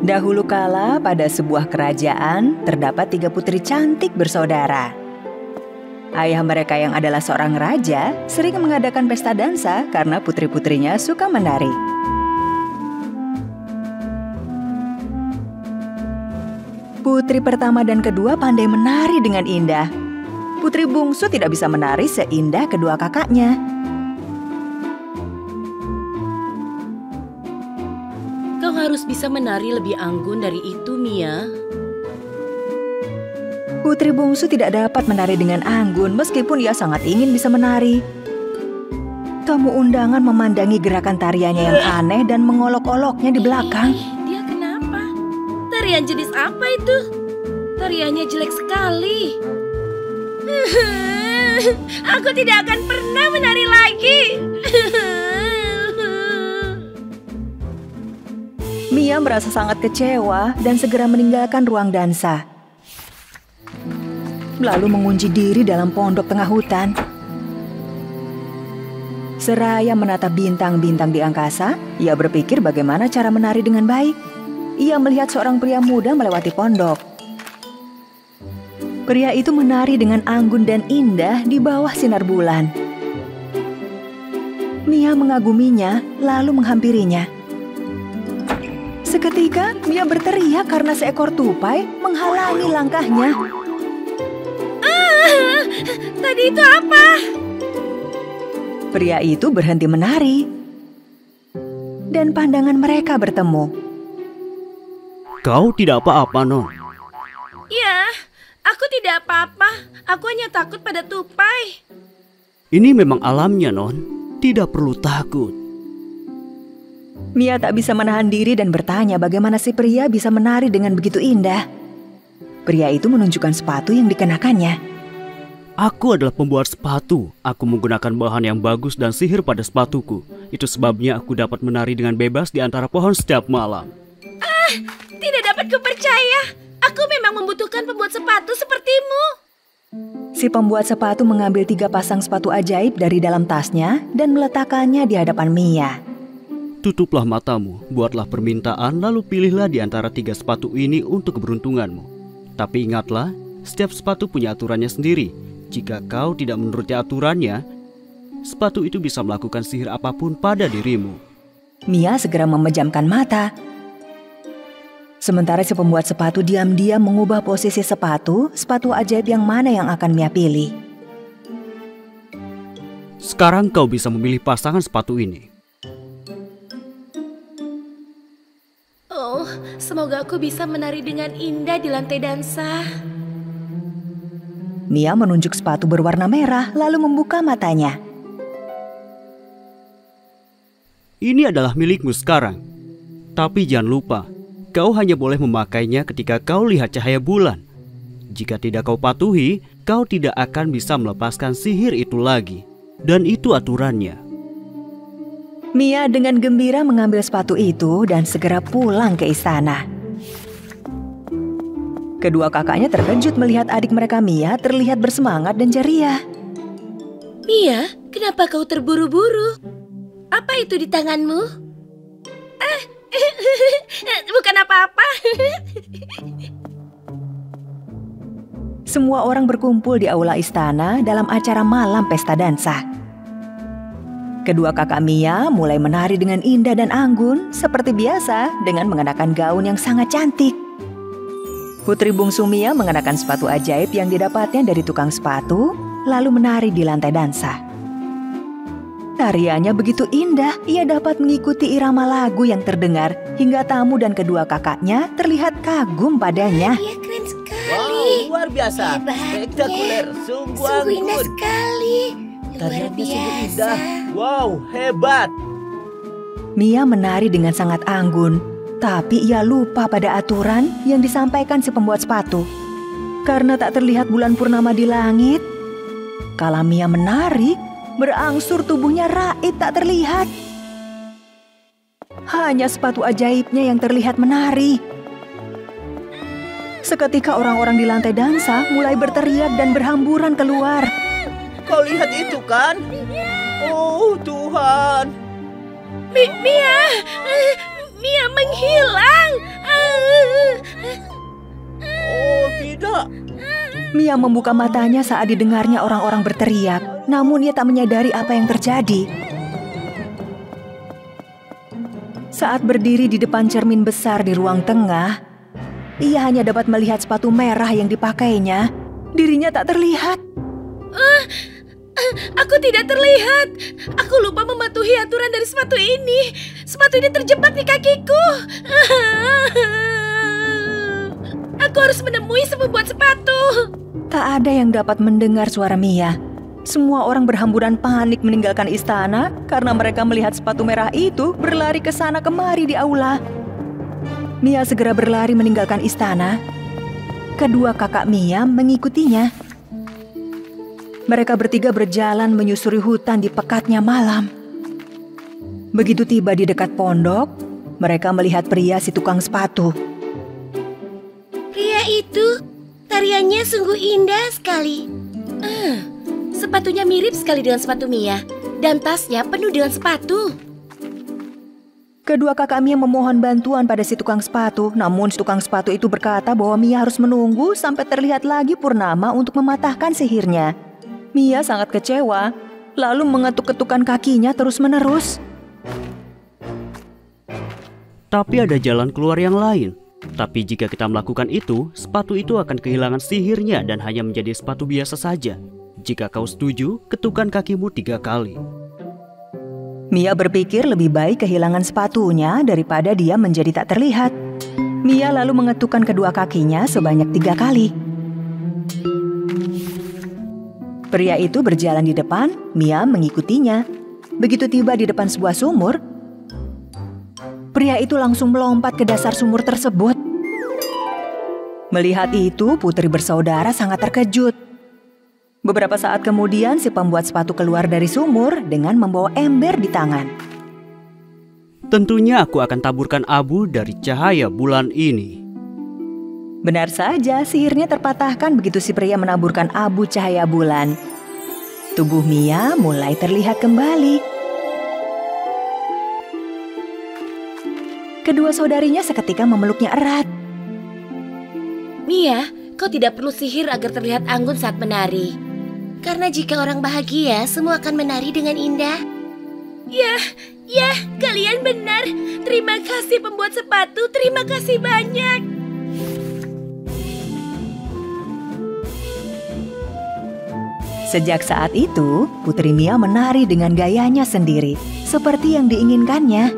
Dahulu kala pada sebuah kerajaan terdapat 3 putri cantik bersaudara. Ayah mereka yang adalah seorang raja sering mengadakan pesta dansa karena putri-putrinya suka menari. Putri pertama dan kedua pandai menari dengan indah. Putri bungsu tidak bisa menari seindah kedua kakaknya. Kau harus bisa menari lebih anggun dari itu, Mia. Putri bungsu tidak dapat menari dengan anggun meskipun ia sangat ingin bisa menari. Tamu undangan memandangi gerakan tariannya yang aneh dan mengolok-oloknya di belakang. Dia kenapa? Tarian jenis apa itu? Tariannya jelek sekali. Aku tidak akan pernah menari lagi. Mia merasa sangat kecewa dan segera meninggalkan ruang dansa. Lalu mengunci diri dalam pondok tengah hutan. Seraya menatap bintang-bintang di angkasa, ia berpikir bagaimana cara menari dengan baik. Ia melihat seorang pria muda melewati pondok. Pria itu menari dengan anggun dan indah di bawah sinar bulan. Mia mengaguminya, lalu menghampirinya. Seketika, Mia berteriak karena seekor tupai menghalangi langkahnya. Tadi itu apa? Pria itu berhenti menari. Dan pandangan mereka bertemu. Kau tidak apa-apa, Non. Ya, aku tidak apa-apa. Aku hanya takut pada tupai. Ini memang alamnya, Non. Tidak perlu takut. Mia tak bisa menahan diri dan bertanya bagaimana si pria bisa menari dengan begitu indah. Pria itu menunjukkan sepatu yang dikenakannya. Aku adalah pembuat sepatu. Aku menggunakan bahan yang bagus dan sihir pada sepatuku. Itu sebabnya aku dapat menari dengan bebas di antara pohon setiap malam. Tidak dapat kupercaya. Aku memang membutuhkan pembuat sepatu sepertimu. Si pembuat sepatu mengambil 3 pasang sepatu ajaib dari dalam tasnya dan meletakkannya di hadapan Mia. Tutuplah matamu, buatlah permintaan, lalu pilihlah di antara 3 sepatu ini untuk keberuntunganmu. Tapi ingatlah, setiap sepatu punya aturannya sendiri. Jika kau tidak menuruti aturannya, sepatu itu bisa melakukan sihir apapun pada dirimu. Mia segera memejamkan mata. Sementara si pembuat sepatu diam-diam mengubah posisi sepatu ajaib yang mana yang akan Mia pilih. Sekarang kau bisa memilih pasangan sepatu ini. Oh, semoga aku bisa menari dengan indah di lantai dansa. Mia menunjuk sepatu berwarna merah lalu membuka matanya. Ini adalah milikmu sekarang. Tapi jangan lupa, kau hanya boleh memakainya ketika kau lihat cahaya bulan. Jika tidak kau patuhi, kau tidak akan bisa melepaskan sihir itu lagi. Dan itu aturannya. Mia dengan gembira mengambil sepatu itu dan segera pulang ke istana. Kedua kakaknya terkejut melihat adik mereka Mia terlihat bersemangat dan ceria. Mia, kenapa kau terburu-buru? Apa itu di tanganmu? Bukan apa-apa. Semua orang berkumpul di aula istana dalam acara malam pesta dansa. Kedua kakak Mia mulai menari dengan indah dan anggun seperti biasa dengan mengenakan gaun yang sangat cantik. Putri bungsu Mia mengenakan sepatu ajaib yang didapatnya dari tukang sepatu, lalu menari di lantai dansa. Tariannya begitu indah, ia dapat mengikuti irama lagu yang terdengar, hingga tamu dan kedua kakaknya terlihat kagum padanya. Dia keren sekali. Wow, luar biasa. Hebatnya. Spektakuler, sungguh Sungguh indah anggun. sekali. Luar Tariannya sungguh biasa. indah. Wow, hebat. Mia menari dengan sangat anggun, tapi ia lupa pada aturan yang disampaikan si pembuat sepatu. Karena tak terlihat bulan purnama di langit, kala Mia menari, berangsur tubuhnya raib tak terlihat. Hanya sepatu ajaibnya yang terlihat menari. Seketika orang-orang di lantai dansa mulai berteriak dan berhamburan keluar. Kau lihat itu kan? Oh Tuhan. Mia menghilang. Mia membuka matanya saat didengarnya orang-orang berteriak, namun ia tak menyadari apa yang terjadi. Saat berdiri di depan cermin besar di ruang tengah, ia hanya dapat melihat sepatu merah yang dipakainya. Dirinya tak terlihat. Aku tidak terlihat. Aku lupa mematuhi aturan dari sepatu ini. Sepatu ini terjebak di kakiku. Aku harus menemui si pembuat sepatu. Tak ada yang dapat mendengar suara Mia. Semua orang berhamburan panik meninggalkan istana karena mereka melihat sepatu merah itu berlari ke sana kemari di aula. Mia segera berlari meninggalkan istana. Kedua kakak Mia mengikutinya. Mereka bertiga berjalan menyusuri hutan di pekatnya malam. Begitu tiba di dekat pondok, mereka melihat pria si tukang sepatu. Pria itu, tariannya sungguh indah sekali. Sepatunya mirip sekali dengan sepatu Mia, dan tasnya penuh dengan sepatu. Kedua kakak Mia memohon bantuan pada si tukang sepatu, namun si tukang sepatu itu berkata bahwa Mia harus menunggu sampai terlihat lagi purnama untuk mematahkan sihirnya. Mia sangat kecewa, lalu mengetuk-ketukkan kakinya terus-menerus. Tapi ada jalan keluar yang lain. Tapi jika kita melakukan itu, sepatu itu akan kehilangan sihirnya dan hanya menjadi sepatu biasa saja. Jika kau setuju, ketukkan kakimu 3 kali. Mia berpikir lebih baik kehilangan sepatunya daripada dia menjadi tak terlihat. Mia lalu mengetukkan kedua kakinya sebanyak 3 kali. Pria itu berjalan di depan, Mia mengikutinya. Begitu tiba di depan sebuah sumur, pria itu langsung melompat ke dasar sumur tersebut. Melihat itu, putri bersaudara sangat terkejut. Beberapa saat kemudian, si pembuat sepatu keluar dari sumur dengan membawa ember di tangan. Tentunya aku akan taburkan abu dari cahaya bulan ini. Benar saja, sihirnya terpatahkan begitu si pria menaburkan abu cahaya bulan. Tubuh Mia mulai terlihat kembali. Kedua saudarinya seketika memeluknya erat. Mia, kau tidak perlu sihir agar terlihat anggun saat menari. Karena jika orang bahagia, semua akan menari dengan indah. Ya, kalian benar. Terima kasih pembuat sepatu, terima kasih banyak. Sejak saat itu, Putri Mia menari dengan gayanya sendiri, seperti yang diinginkannya.